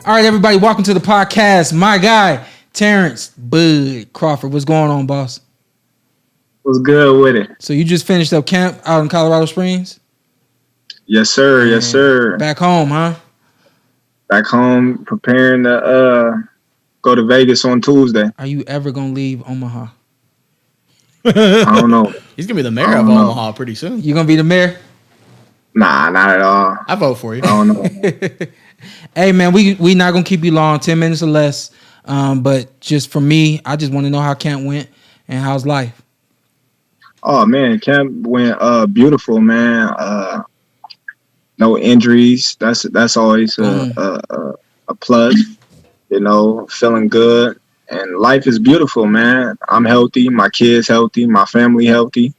All right, everybody, welcome to the podcast. My guy, Terence Bud Crawford. What's going on, boss? What's good with it? So you just finished up camp out in Colorado Springs? Yes, sir. Man, yes, sir. Back home, huh? Back home, preparing to go to Vegas on Tuesday. Are you ever going to leave Omaha? I don't know. He's going to be the mayor of Omaha pretty soon. You going to be the mayor? Nah, not at all. I vote for you. I don't know. Hey, man, we not going to keep you long, 10 minutes or less. But just for me, I just want to know how camp went and how's life. Oh, man, camp went beautiful, man. No injuries. That's always a plus. You know, feeling good. And life is beautiful, man. I'm healthy. My kids healthy. My family healthy.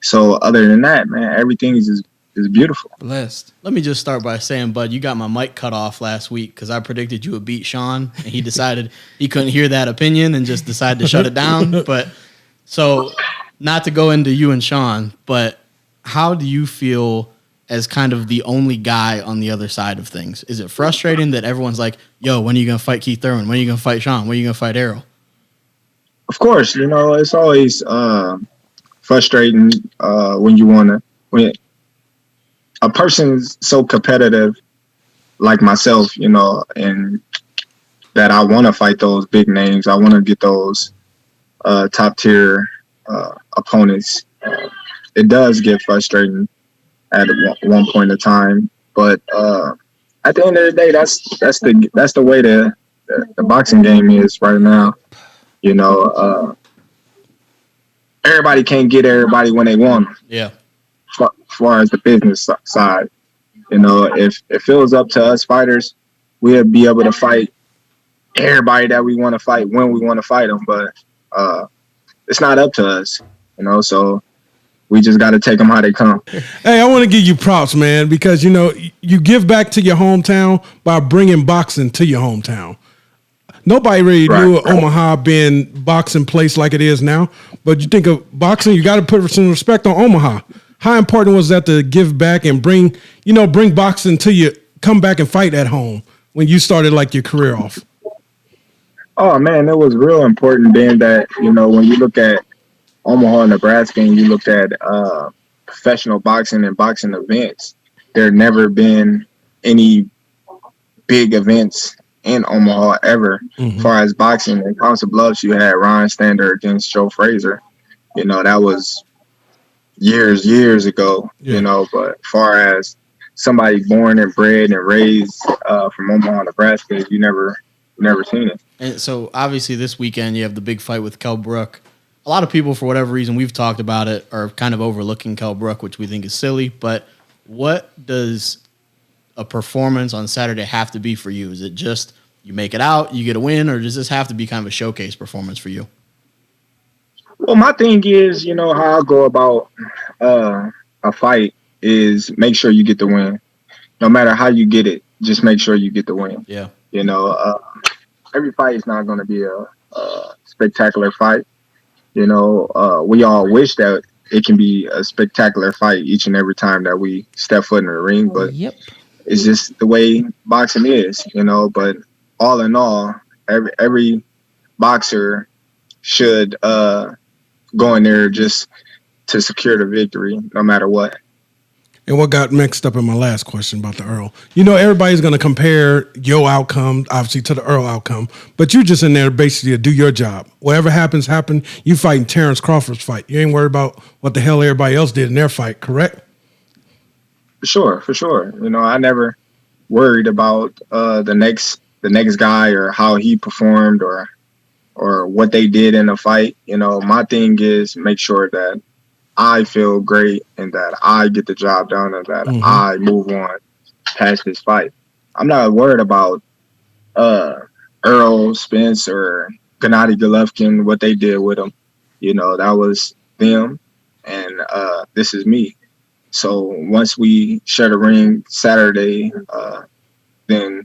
So other than that, man, everything is beautiful. Blessed. Let me just start by saying, Bud, you got my mic cut off last week because I predicted you would beat Shawn, and he decided he couldn't hear that opinion and just decided to shut it down. But so, not to go into you and Shawn, but how do you feel as kind of the only guy on the other side of things? Is it frustrating that everyone's like, yo, when are you going to fight Keith Thurman? When are you going to fight Shawn? When are you going to fight Errol? Of course, you know, it's always frustrating when a person's so competitive like myself, you know, and that I want to fight those big names. I want to get those top tier opponents. It does get frustrating at one point in time, but at the end of the day, that's the way the boxing game is right now. You know, everybody can't get everybody when they want them. Yeah. As far as the business side, you know, if it was up to us fighters, we'd be able to fight everybody that we want to fight when we want to fight them. But it's not up to us, you know. So we just got to take them how they come. Hey, I want to give you props, man, because you know you give back to your hometown by bringing boxing to your hometown. Nobody really knew Omaha being boxing place like it is now. But you think of boxing, you got to put some respect on Omaha. How important was that to give back and bring boxing to you, come back and fight at home when you started like your career off? Oh man, it was real important then that, you know, when you look at Omaha, Nebraska, and you looked at professional boxing and boxing events, there had never been any big events in Omaha ever. As far as boxing in House of Bluffs, you had Ryan Stander against Joe Frazier. You know, that was years ago, you know, but as far as somebody born and bred and raised from Omaha, Nebraska, you never seen it. And so obviously this weekend you have the big fight with Kell Brook. A lot of people, for whatever reason, we've talked about it, are kind of overlooking Kell Brook, which we think is silly. But what does a performance on Saturday have to be for you? Is it just you make it out, you get a win, or does this have to be kind of a showcase performance for you? Well, my thing is, you know, how I go about a fight is make sure you get the win. No matter how you get it, just make sure you get the win. Yeah. You know, every fight is not going to be a spectacular fight. You know, we all wish that it can be a spectacular fight each and every time that we step foot in the ring, but it's just the way boxing is, you know. But all in all, every boxer should go in there just to secure the victory, no matter what. And what got mixed up in my last question about the Earl, you know, everybody's going to compare your outcome, obviously, to the Earl outcome, but you just in there basically to do your job. Whatever happens, happen. You fighting Terence Crawford's fight. You ain't worried about what the hell everybody else did in their fight, correct? For sure. You know, I never worried about the next guy or how he performed or what they did in the fight. You know, my thing is make sure that I feel great and that I get the job done and that I move on past this fight. I'm not worried about Earl Spence or Gennady Golovkin, what they did with him. You know, that was them, and this is me. So once we share the ring Saturday, then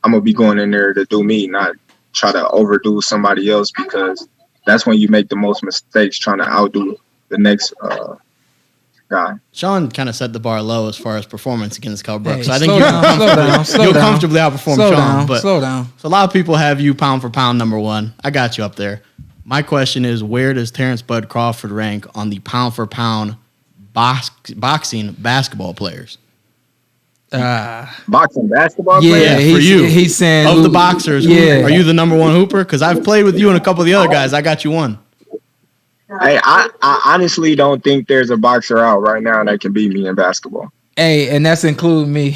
I'm going to be going in there to do me, not try to overdo somebody else, because that's when you make the most mistakes, trying to outdo the next guy. Shawn kind of set the bar low as far as performance against Kell Brook. Hey, So I think slow you'll down. comfortably outperform Shawn. But Slow down. So a lot of people have you pound for pound number one. I got you up there. My question is, where does Terence Bud Crawford rank on the pound for pound boxing basketball players? Boxing basketball Yeah, player? For you. He's saying Of the boxers, yeah. are you the number one hooper? Because I've played with you and a couple of the other guys. I got you one. Hey, I honestly don't think there's a boxer out right now that can beat me in basketball. Hey, and that's including me.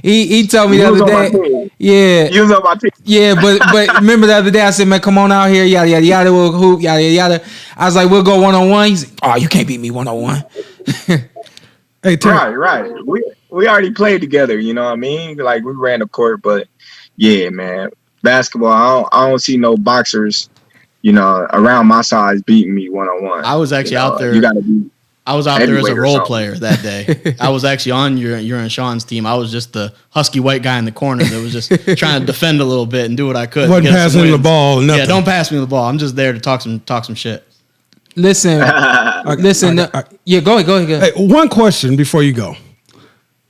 he told me the You was other on my day. team. Yeah. You was on my team. Yeah, but remember the other day I said, man, come on out here, yada yada yada, we'll hoop, yada yada. I was like, we'll go 1-on-1. He's like, oh, you can't beat me 1-on-1. Hey, Terrence. Right. We already played together, you know what I mean? Like we ran the court, but yeah, man, basketball. I don't see no boxers, you know, around my size beating me 1-on-1. I was actually out there. You gotta be. I was out there as a heavyweight or role something. player that day. I was actually on your and Shawn's team. I was just the husky white guy in the corner that was just trying to defend a little bit and do what I could. Wasn't to get us some passing the wins. ball. Nothing. Yeah, don't pass me the ball. I'm just there to talk some shit. Listen, yeah, go ahead. Hey, one question before you go.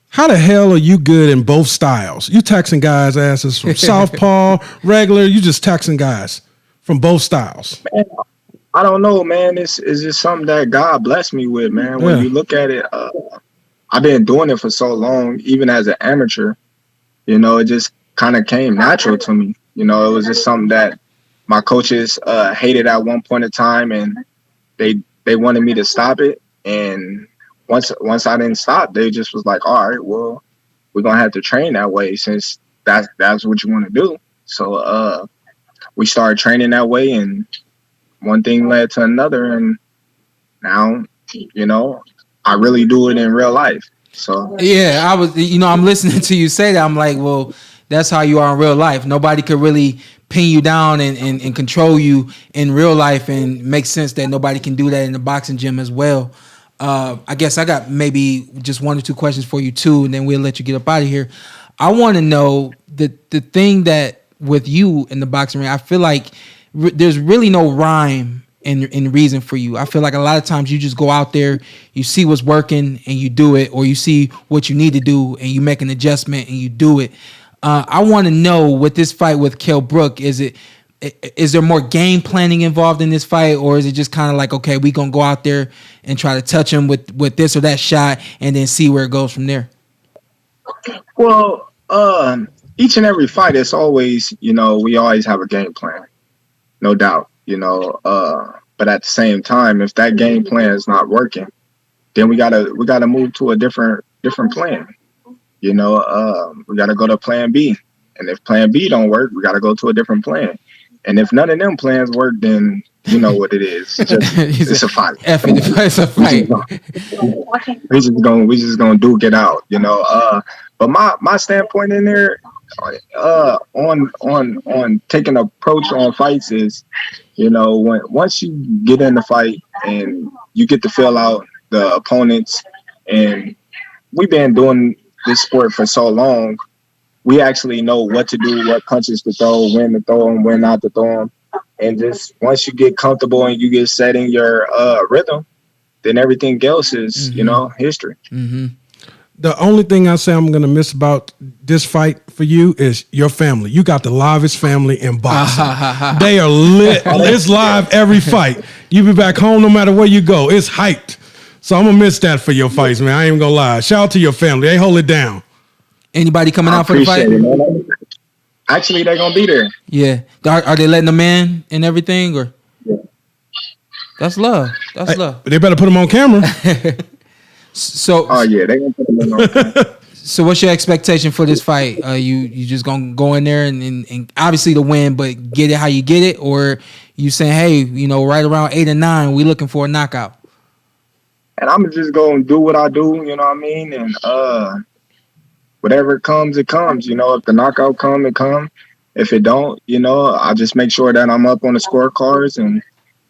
How the hell are you good in both styles? You taxing guys' asses from southpaw, regular. You just taxing guys from both styles. Man, I don't know, man. It's just something that God blessed me with, man. When you look at it, I've been doing it for so long, even as an amateur. You know, it just kind of came natural to me. You know, it was just something that my coaches hated at one point in time, and they wanted me to stop it. And once I didn't stop, they just was like, all right, well, we're gonna have to train that way since that's what you want to do. So we started training that way, and one thing led to another, and now, you know, I really do it in real life. So yeah, I'm listening to you say that. I'm like, well, that's how you are in real life. Nobody could really pin you down and control you in real life, and make sense that nobody can do that in the boxing gym as well. I guess I got maybe just one or two questions for you too, and then we'll let you get up out of here. I want to know the thing that with you in the boxing ring, I feel like there's really no rhyme and reason for you. I feel like a lot of times you just go out there, you see what's working and you do it, or you see what you need to do and you make an adjustment and you do it. I want to know with this fight with Kell Brook, is there more game planning involved in this fight, or is it just kind of like, okay, we gonna go out there and try to touch him with this or that shot and then see where it goes from there? well, each and every fight, it's always, you know, we always have a game plan, no doubt, you know. But at the same time, if that game plan is not working, then we gotta move to a different plan. You know, we gotta go to plan B. And if plan B don't work, we gotta go to a different plan. And if none of them plans work, then you know what it is. It's a fight. It's a fight. We just gonna duke it out, you know. But my standpoint in there, on taking approach on fights is, you know, once you get in the fight and you get to feel out the opponents, and we've been doing this sport for so long, we actually know what to do, what punches to throw, when to throw them, when not to throw them. And just once you get comfortable and you get set in your rhythm, then everything else is, you know, history. Mm-hmm. The only thing I say I'm going to miss about this fight for you is your family. You got the livest family in boxing. They are lit. It's live every fight. You be back home no matter where you go. It's hyped. So I'm going to miss that for your fights, man. I ain't even going to lie. Shout out to your family. They hold it down. Anybody coming out for the fight? It, man. Actually, they're going to be there. Yeah. Are they letting them in and everything? Or Yeah. That's love. That's love. They better put them on camera. So, Oh, yeah, they're going to put them on. so what's your expectation for this fight? You just gonna go in there and obviously to win, but get it how you get it, or you saying, hey, you know, right around 8 or 9, we looking for a knockout? And I'm just going to do what I do, you know what I mean? And whatever comes, it comes. You know, if the knockout come, it come. If it don't, you know, I just make sure that I'm up on the scorecards and,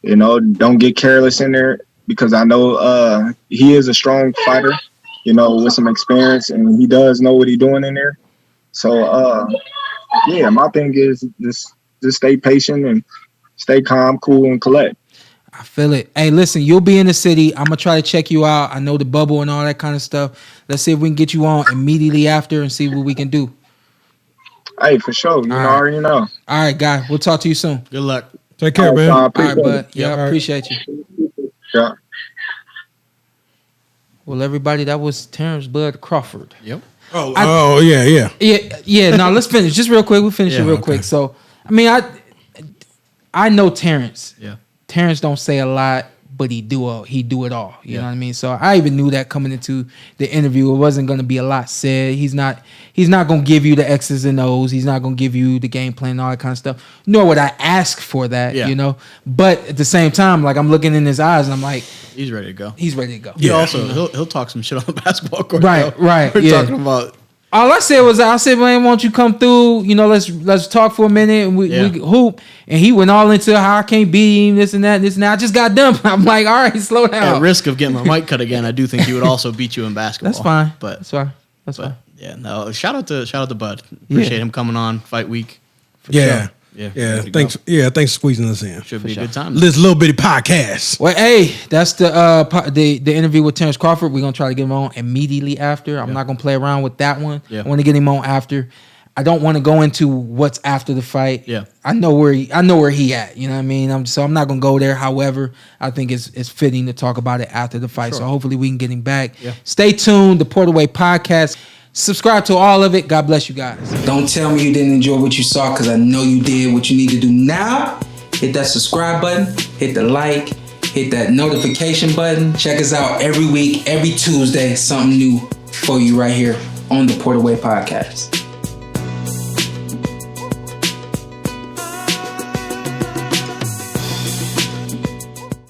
you know, don't get careless in there, because I know he is a strong fighter, you know, with some experience, and he does know what he's doing in there. So, yeah, my thing is just stay patient and stay calm, cool, and collect. I feel it. Hey, listen, you'll be in the city. I'm gonna try to check you out. I know the bubble and all that kind of stuff. Let's see if we can get you on immediately after and see what we can do. Hey, for sure. You already know. All right, guy. We'll talk to you soon. Good luck. Take care, man. All right, bud. Yeah, I appreciate you. Yeah. Well, everybody, that was Terence Bud Crawford. Yep. Yeah. No, let's finish just real quick. We'll finish it real quick. So, I mean, I know Terence. Yeah. Terence don't say a lot, but he do it all. You know what I mean? So I even knew that coming into the interview, it wasn't going to be a lot said. He's not going to give you the X's and O's. He's not going to give you the game plan and all that kind of stuff. Nor would I ask for that, you know? But at the same time, like I'm looking in his eyes and I'm like, he's ready to go. Yeah. Also, he'll talk some shit on the basketball court. Right. We're talking about. All I said was, man, why don't you come through? You know, let's talk for a minute and we hoop. And he went all into how I can't beat him, this and that, this and that. I just got done. I'm like, all right, slow down. At risk of getting my mic cut again, I do think he would also beat you in basketball. That's fine. That's fine. Yeah, no. Shout out to Bud. Appreciate him coming on fight week. Yeah. Sure. Yeah. Thanks. Yeah. Thanks for squeezing us in. Should be a good time. This little bitty podcast. Well, hey, that's the interview with Terence Crawford. We're gonna try to get him on immediately after. I'm not gonna play around with that one. Yeah. I want to get him on after. I don't want to go into what's after the fight. Yeah. I know where he at. You know what I mean? I'm not gonna go there. However, I think it's fitting to talk about it after the fight. Sure. So hopefully we can get him back. Yeah. Stay tuned. The Welterweight podcast. Subscribe to all of it. God bless you guys. Don't tell me you didn't enjoy what you saw, because I know you did. What you need to do now, hit that subscribe button, hit the like, hit that notification button. Check us out every week, every Tuesday, something new for you right here on the Welterweight podcast.